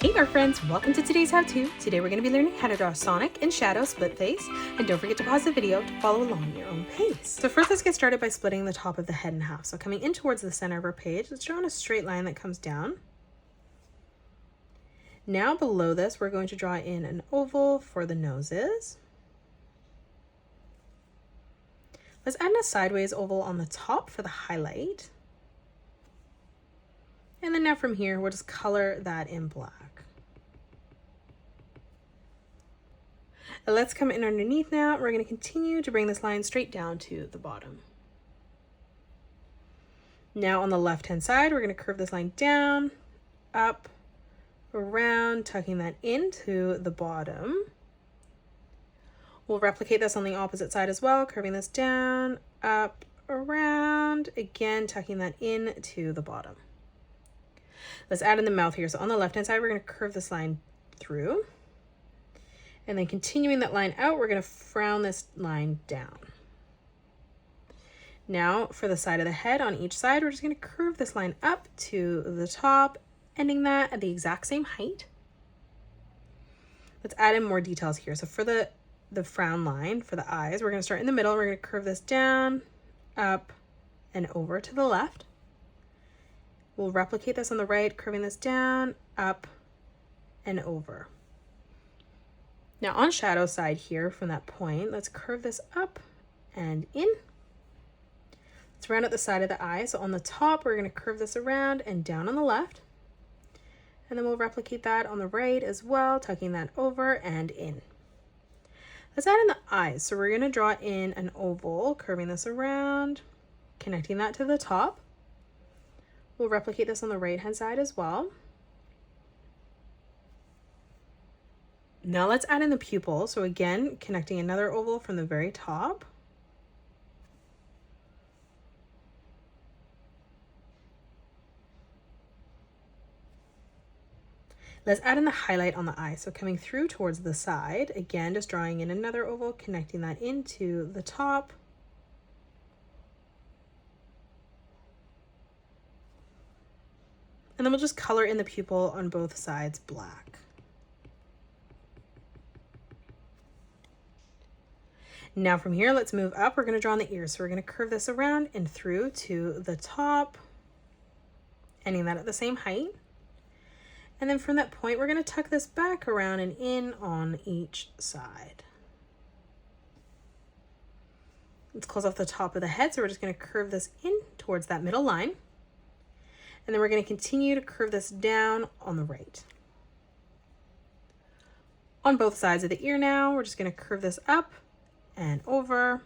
Hey there friends, welcome to today's how-to. Today we're going to be learning how to draw Sonic and Shadow split face, and don't forget to pause the video to follow along at your own pace. So first let's get started by splitting the top of the head in half. So coming in towards the center of our page, let's draw on a straight line that comes down. Now below this we're going to draw in an oval for the noses. Let's add a sideways oval on the top for the highlight. And then now from here we'll just color that in black. Let's come in underneath now. We're going to continue to bring this line straight down to the bottom. Now on the left hand side, we're going to curve this line down, up, around, tucking that into the bottom. We'll replicate this on the opposite side as well, curving this down, up, around, again tucking that into the bottom. Let's add in the mouth here. So on the left hand side, we're going to curve this line through. And then continuing that line out, we're going to frown this line down. Now for the side of the head on each side, we're just going to curve this line up to the top, ending that at the exact same height. Let's add in more details here. So for the frown line, for the eyes, we're going to start in the middle. We're going to curve this down, up, and over to the left. We'll replicate this on the right, curving this down, up, and over. Now on shadow side here, from that point, let's curve this up and in. Let's round out the side of the eye. So on the top, we're going to curve this around and down on the left. And then we'll replicate that on the right as well, tucking that over and in. Let's add in the eyes. So we're going to draw in an oval, curving this around, connecting that to the top. We'll replicate this on the right hand side as well. Now let's add in the pupil. So again, connecting another oval from the very top. Let's add in the highlight on the eye. So coming through towards the side, again, just drawing in another oval, connecting that into the top. And then we'll just color in the pupil on both sides black. Now from here, let's move up. We're going to draw on the ears. So we're going to curve this around and through to the top, ending that at the same height. And then from that point, we're going to tuck this back around and in on each side. Let's close off the top of the head. So we're just going to curve this in towards that middle line. And then we're going to continue to curve this down on the right. On both sides of the ear now, we're just going to curve this up and over.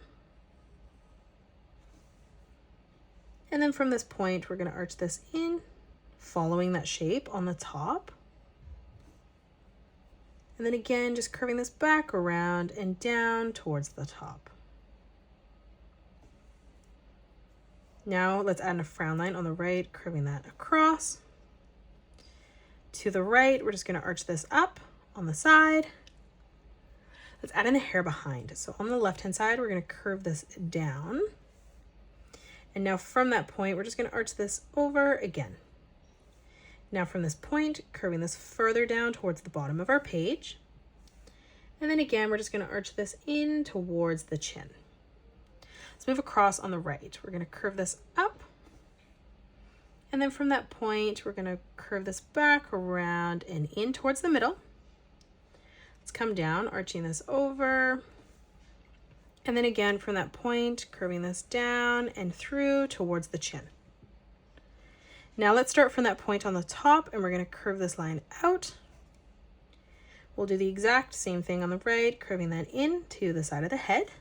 And then from this point, we're going to arch this in, following that shape on the top. And then again, just curving this back around and down towards the top. Now let's add a frown line on the right, curving that across. To the right, we're just going to arch this up on the side. Let's add in the hair behind. So on the left-hand side, we're going to curve this down. And now from that point, we're just going to arch this over again. Now from this point, curving this further down towards the bottom of our page. And then again, we're just going to arch this in towards the chin. Let's move across on the right. We're going to curve this up. And then from that point, we're going to curve this back around and in towards the middle. Let's come down, arching this over. And then again, from that point, curving this down and through towards the chin. Now let's start from that point on the top, and we're going to curve this line out. We'll do the exact same thing on the right, curving that in to the side of the head.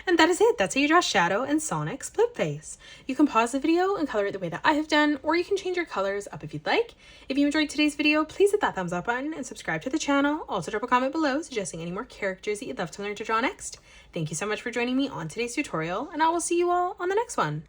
And that is it. That's how you draw Shadow and Sonic split face. You can pause the video and color it the way that I have done, or you can change your colors up if you'd like. If you enjoyed today's video, please hit that thumbs up button and subscribe to the channel. Also drop a comment below suggesting any more characters that you'd love to learn to draw next. Thank you so much for joining me on today's tutorial, and I will see you all on the next one.